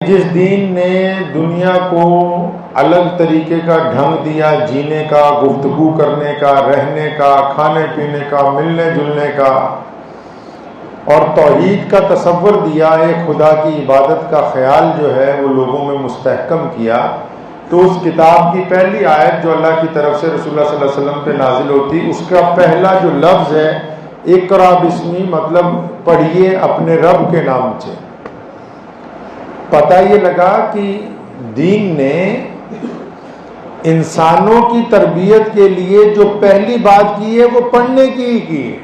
जिस दीन ने दुनिया को अलग तरीके का ढंग दिया जीने का, गुफ्तगू करने का, रहने का, खाने पीने का, मिलने जुलने का, और तौहीद का तसव्वुर दिया, एक खुदा की इबादत का ख्याल जो है वो लोगों में मुस्तहकम किया, तो उस किताब की पहली आयत जो अल्लाह की तरफ से रसूलुल्लाह सल्लल्लाहु अलैहि वसल्लम पे नाजिल होती, उसका पहला जो लफ्ज़ है इक़रा बिस्मी, मतलब पढ़िए अपने रब के नाम से। पता ये लगा कि दीन ने इंसानों की तरबियत के लिए जो पहली बात की है वो पढ़ने की ही की है।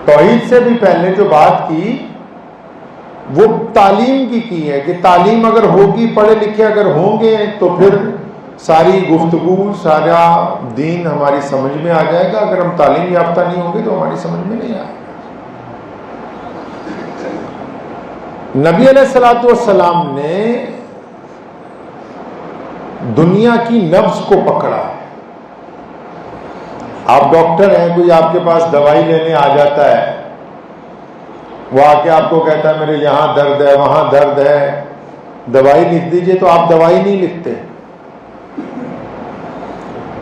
तौहीद से भी पहले जो बात की वो तालीम की है कि तालीम अगर होगी, पढ़े लिखे अगर होंगे तो फिर सारी गुफ्तगू, सारा दीन हमारी समझ में आ जाएगा। अगर हम तालीम याफ्ता नहीं होंगे तो हमारी समझ में नहीं आएगा। नबी अलैहिस्सलातु वस्सलाम ने दुनिया की नब्ज को पकड़ा है। आप डॉक्टर हैं, कोई आपके पास दवाई लेने आ जाता है, वो आके आपको कहता है मेरे यहाँ दर्द है, वहाँ दर्द है, दवाई लिख दीजिए, तो आप दवाई नहीं लिखते।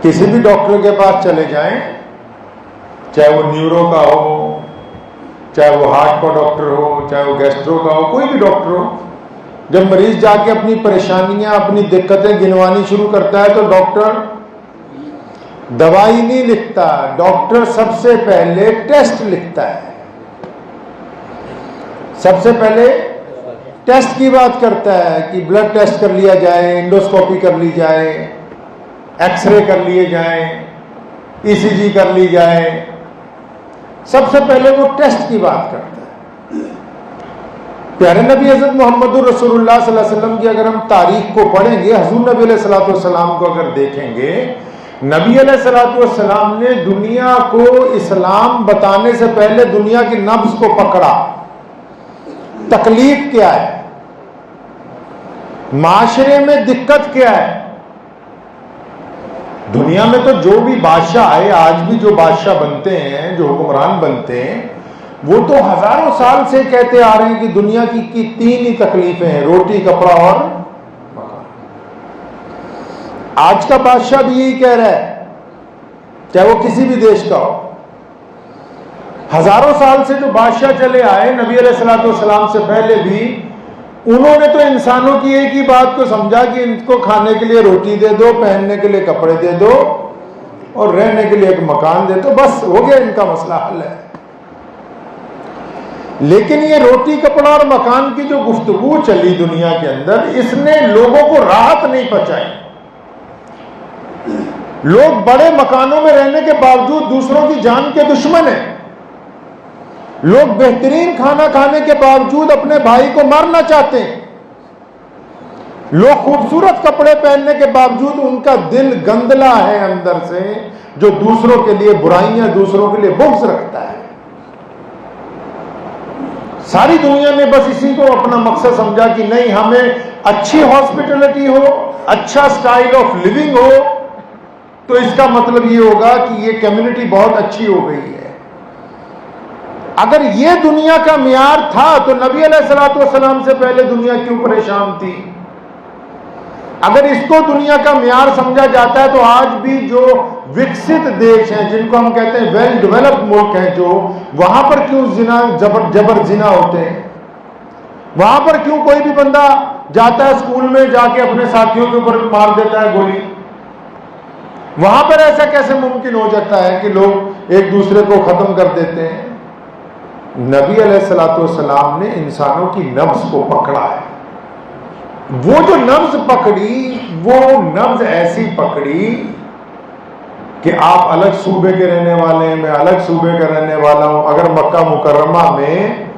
किसी भी डॉक्टर के पास चले जाएं, चाहे वो न्यूरो का हो, चाहे वो हार्ट का डॉक्टर हो, चाहे वो गैस्ट्रो का हो, कोई भी डॉक्टर हो, जब मरीज जाके अपनी परेशानियां, अपनी दिक्कतें गिनवानी शुरू करता है तो डॉक्टर दवाई नहीं लिखता, डॉक्टर सबसे पहले टेस्ट लिखता है। सबसे पहले टेस्ट की बात करता है कि ब्लड टेस्ट कर लिया जाए, एंडोस्कोपी कर ली जाए, एक्सरे कर लिए जाए, ईसीजी कर ली जाए। सबसे पहले वो टेस्ट की बात करता है। प्यारे नबी हज़रत मोहम्मद रसूलुल्लाह सल्लल्लाहु अलैहि वसल्लम की अगर हम तारीख को पढ़ेंगे, हुजूर नबी अलैहिस्सलातु वस्सलाम को अगर देखेंगे, नबी अलैहिस्सलातु वस्सलाम ने दुनिया को इस्लाम बताने से पहले दुनिया की नब्ज को पकड़ा। तकलीफ क्या है, माशरे में दिक्कत क्या है। दुनिया में तो जो भी बादशाह आए, आज भी जो बादशाह बनते हैं, जो हुक्मरान बनते हैं, वो तो हजारों साल से कहते आ रहे हैं कि दुनिया की तीन ही तकलीफें हैं, रोटी, कपड़ा और मकान। आज का बादशाह भी यही कह रहा है, चाहे वो किसी भी देश का हो। हजारों साल से जो बादशाह चले आए नबी अलैहिस्सलातु वस्सलाम से पहले भी, उन्होंने तो इंसानों की एक ही बात को समझा कि इनको खाने के लिए रोटी दे दो, पहनने के लिए कपड़े दे दो और रहने के लिए एक मकान दे दो, बस हो गया, इनका मसला हल है। लेकिन ये रोटी, कपड़ा और मकान की जो गुफ्तगू चली दुनिया के अंदर, इसने लोगों को राहत नहीं पहुंचाई। लोग बड़े मकानों में रहने के बावजूद दूसरों की जान के दुश्मन हैं। लोग बेहतरीन खाना खाने के बावजूद अपने भाई को मारना चाहते हैं। लोग खूबसूरत कपड़े पहनने के बावजूद उनका दिल गंदला है अंदर से, जो दूसरों के लिए बुराइयां, दूसरों के लिए बुग़्ज़ रखता है। सारी दुनिया ने बस इसी को अपना मकसद समझा कि नहीं, हमें अच्छी हॉस्पिटलिटी हो, अच्छा स्टाइल ऑफ लिविंग हो, तो इसका मतलब ये होगा कि ये कम्युनिटी बहुत अच्छी हो गई है। अगर ये दुनिया का मियार था तो नबी अलैहिस्सलातु वस्सलाम से पहले दुनिया क्यों परेशान थी? अगर इसको दुनिया का मियार समझा जाता है तो आज भी जो विकसित देश हैं, जिनको हम कहते हैं वेल डेवलप्ड मुल्क हैं, जो वहां पर क्यों जिना, जबर जिना होते हैं? वहां पर क्यों कोई भी बंदा जाता है स्कूल में, जाके अपने साथियों के ऊपर मार देता है गोली? वहां पर ऐसा कैसे मुमकिन हो जाता है कि लोग एक दूसरे को खत्म कर देते हैं? नबी अलैहिस्सलातु वस्सलाम ने इंसानों की नब्ज को पकड़ा है। वो जो नब्ज पकड़ी, वो नब्ज ऐसी पकड़ी कि आप अलग सूबे के रहने वाले हैं, मैं अलग सूबे का रहने वाला हूं। अगर मक्का मुकर्रमा में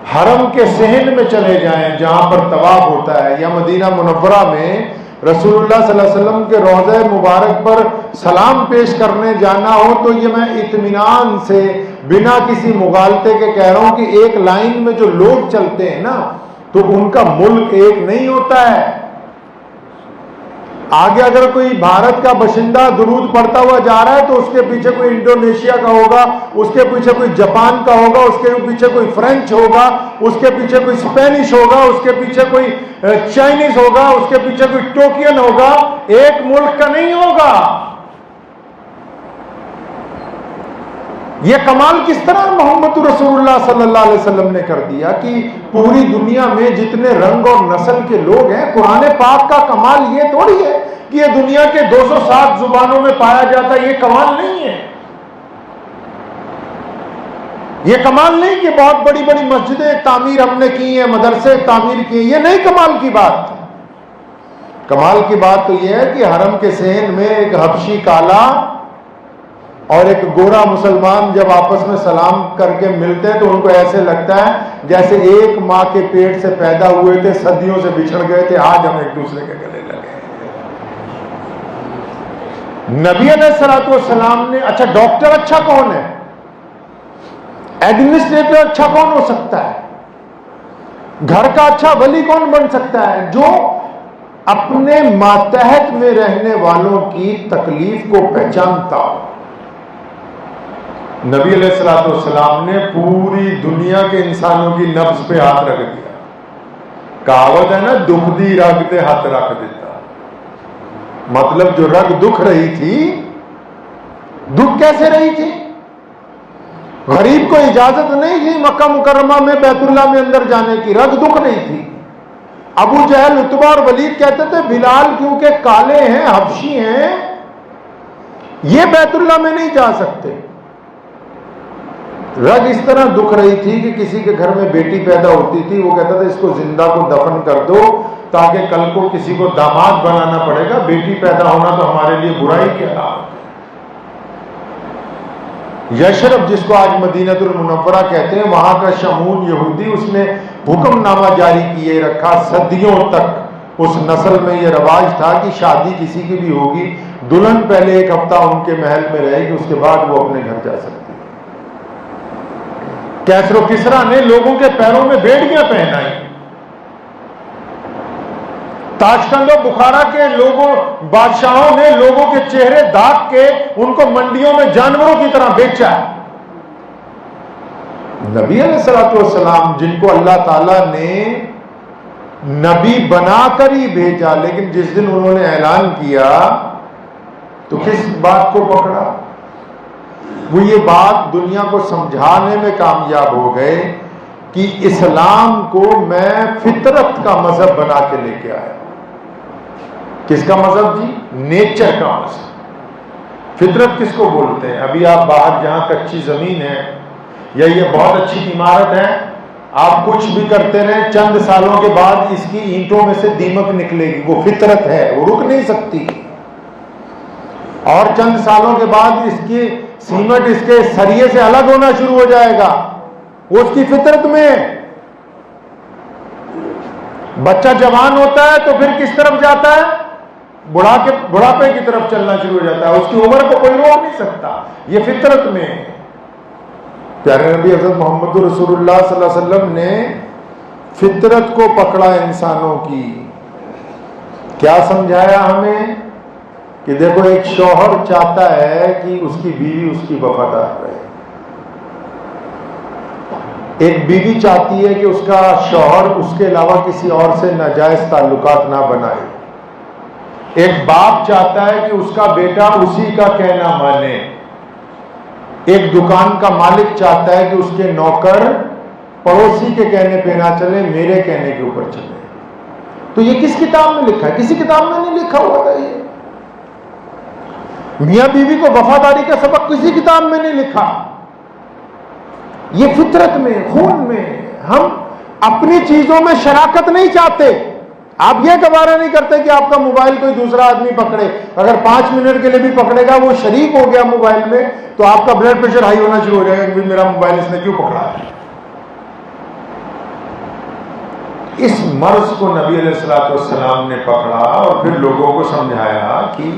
हरम के सहन में चले जाएं, जहां पर तवाफ होता है, या मदीना मुनव्वरा में रसूलुल्लाह सल्लल्लाहु अलैहि वसल्लम के रोज़े मुबारक पर सलाम पेश करने जाना हो, तो ये मैं इत्मीनान से, बिना किसी मुगालते के कह रहा हूं कि एक लाइन में जो लोग चलते हैं ना, तो उनका मुल्क एक नहीं होता है। आगे अगर कोई भारत का बाशिंदा दुरूद पढ़ता हुआ जा रहा है तो उसके पीछे कोई इंडोनेशिया का होगा, उसके पीछे कोई जापान का होगा, उसके पीछे कोई फ्रेंच होगा, उसके पीछे कोई स्पेनिश होगा, उसके पीछे कोई चाइनीज होगा, उसके पीछे कोई टोकियन होगा, एक मुल्क का नहीं होगा। यह कमाल किस तरह मोहम्मद रसूलुल्लाह सल्लल्लाहु अलैहि वसल्लम ने कर दिया कि पूरी दुनिया में जितने रंग और नस्ल के लोग हैं, कुरान पाक का कमाल ये थोड़ी है कि ये दुनिया के 207 जुबानों में पाया जाता है। ये कमाल नहीं है। ये कमाल नहीं कि बहुत बड़ी बड़ी मस्जिदें तामीर हमने की हैं, मदरसे तामीर किए, ये नहीं कमाल की बात। कमाल की बात तो यह है कि हरम के सहन में एक हबशी काला और एक गोरा मुसलमान जब आपस में सलाम करके मिलते हैं तो उनको ऐसे लगता है जैसे एक माँ के पेट से पैदा हुए थे, सदियों से बिछड़ गए थे, आज हम एक दूसरे के गले लगे। नबी अलैहिस्सलाम ने, अच्छा डॉक्टर अच्छा कौन है, एडमिनिस्ट्रेटर अच्छा कौन हो सकता है, घर का अच्छा वली कौन बन सकता है, जो अपने मातहत में रहने वालों की तकलीफ को पहचानता हो। नबी अलैहिस्सलाम ने पूरी दुनिया के इंसानों की नब्ज पे हाथ रख दिया। कहावत है ना, दुख दी रग दे हाथ रख देता। मतलब जो रग दुख रही थी, दुख कैसे रही थी? गरीब को इजाजत नहीं थी मक्का मुकर्रमा में बैतुल्लाह में अंदर जाने की, रग दुख नहीं थी। अबू जहल, उतबा और वलीद कहते थे बिलाल क्योंकि काले हैं, हबशी हैं, ये बैतुल्लाह में नहीं जा सकते। रग इस तरह दुख रही थी कि किसी के घर में बेटी पैदा होती थी, वो कहता था इसको जिंदा को दफन कर दो ताकि कल को किसी को दामाद बनाना पड़ेगा, बेटी पैदा होना तो हमारे लिए बुराई की अलामत है। यशरफ, जिसको आज मदीनतुल मुनव्वरा कहते हैं, वहां का शमून यहूदी, उसने हुक्मनामा जारी किए रखा। सदियों तक उस नस्ल में यह रवाज था कि शादी किसी की भी होगी, दुल्हन पहले एक हफ्ता उनके महल में रहेगी, उसके बाद वो अपने घर जा सकती। कैसरो किसरा ने लोगों के पैरों में बेड़ियां पहनाई। ताशकंद और बुखारा के लोगों, बादशाहों ने लोगों के चेहरे दाग के उनको मंडियों में जानवरों की तरह बेचा है। नबी अलैहिस्सलाम जिनको अल्लाह ताला ने नबी बनाकर ही भेजा, लेकिन जिस दिन उन्होंने ऐलान किया तो किस बात को पकड़ा? वो ये बात दुनिया को समझाने में कामयाब हो गए कि इस्लाम को मैं फितरत का मजहब बना के लेके आया। किसका मजहब जी? नेचर का मजहब। फितरत किसको बोलते हैं? अभी आप बाहर जहां कच्ची जमीन है या ये बहुत अच्छी इमारत है, आप कुछ भी करते रहे, चंद सालों के बाद इसकी ईंटों में से दीमक निकलेगी, वो फितरत है, वो रुक नहीं सकती। और चंद सालों के बाद इसकी सीमेंट इसके सरिये से अलग होना शुरू हो जाएगा, वो उसकी फितरत में। बच्चा जवान होता है तो फिर किस तरफ जाता है? बुढ़ापे की तरफ चलना शुरू हो जाता है, उसकी उम्र को कोई रोक नहीं सकता, ये फितरत में। प्यारे नबी हज़रत मोहम्मद रसूलुल्लाह सल्लल्लाहु अलैहि वसल्लम ने फितरत को पकड़ा इंसानों की। क्या समझाया हमें कि देखो, एक शौहर चाहता है कि उसकी बीवी उसकी वफादार रहे, एक बीवी चाहती है कि उसका शौहर उसके अलावा किसी और से नाजायज ताल्लुकात ना बनाए, एक बाप चाहता है कि उसका बेटा उसी का कहना माने, एक दुकान का मालिक चाहता है कि उसके नौकर पड़ोसी के कहने पे ना चले, मेरे कहने के ऊपर चले। तो ये किस किताब में लिखा है? किसी किताब में नहीं लिखा हुआ था। ये मियां बीवी को वफादारी का सबक किसी किताब में नहीं लिखा। ये फितरत में, खून में। हम अपनी चीजों में शराकत नहीं चाहते। आप ये गवारा नहीं करते कि आपका मोबाइल कोई दूसरा आदमी पकड़े। अगर 5 मिनट के लिए भी पकड़ेगा, वो शरीक हो गया मोबाइल में, तो आपका ब्लड प्रेशर हाई होना शुरू हो जाएगा कि मेरा मोबाइल इसने क्यों पकड़ा है। इस मर्ज को नबी अलैहिस्सलाम ने पकड़ा और फिर लोगों को समझाया कि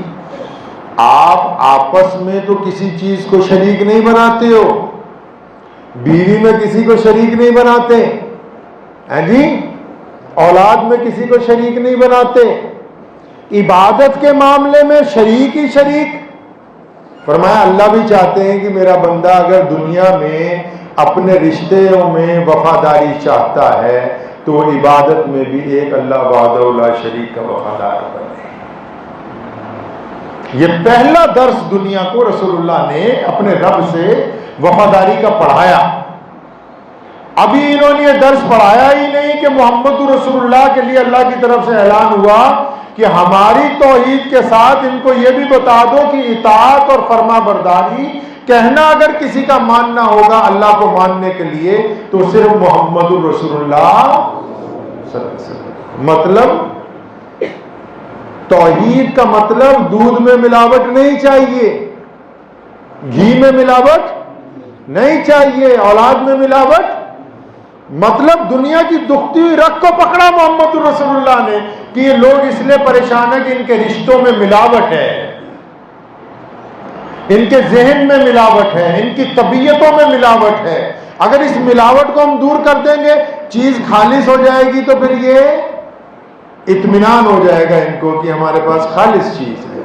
आप आपस में तो किसी चीज को शरीक नहीं बनाते हो, बीवी में किसी को शरीक नहीं बनाते हैं जी, औलाद में किसी को शरीक नहीं बनाते, इबादत के मामले में शरीक ही शरीक। फरमाया अल्लाह भी चाहते हैं कि मेरा बंदा अगर दुनिया में अपने रिश्तों में वफादारी चाहता है तो वो इबादत में भी एक अल्लाह वहदहू ला शरीक का वफादार बने। ये पहला दर्स दुनिया को रसूलुल्लाह ने अपने रब से वफादारी का पढ़ाया। अभी इन्होंने ये दर्स पढ़ाया ही नहीं कि मोहम्मद रसूलुल्लाह के लिए अल्लाह की तरफ से ऐलान हुआ कि हमारी तौहीद के साथ इनको ये भी बता दो कि इताअत और फर्मा बरदारी कहना अगर किसी का मानना होगा अल्लाह को मानने के लिए तो सिर्फ मोहम्मद रसूलुल्लाह। मतलब तौहीद का मतलब दूध में मिलावट नहीं चाहिए, घी में मिलावट नहीं चाहिए, औलाद में मिलावट। मतलब दुनिया की दुखती हुई रग को पकड़ा मोहम्मद रसूलुल्लाह ने कि ये लोग इसलिए परेशान है कि इनके रिश्तों में मिलावट है, इनके जहन में मिलावट है, इनकी तबीयतों में मिलावट है। अगर इस मिलावट को हम दूर कर देंगे चीज खालिस हो जाएगी तो फिर ये इत्मीनान हो जाएगा इनको कि हमारे पास खालिस चीज है।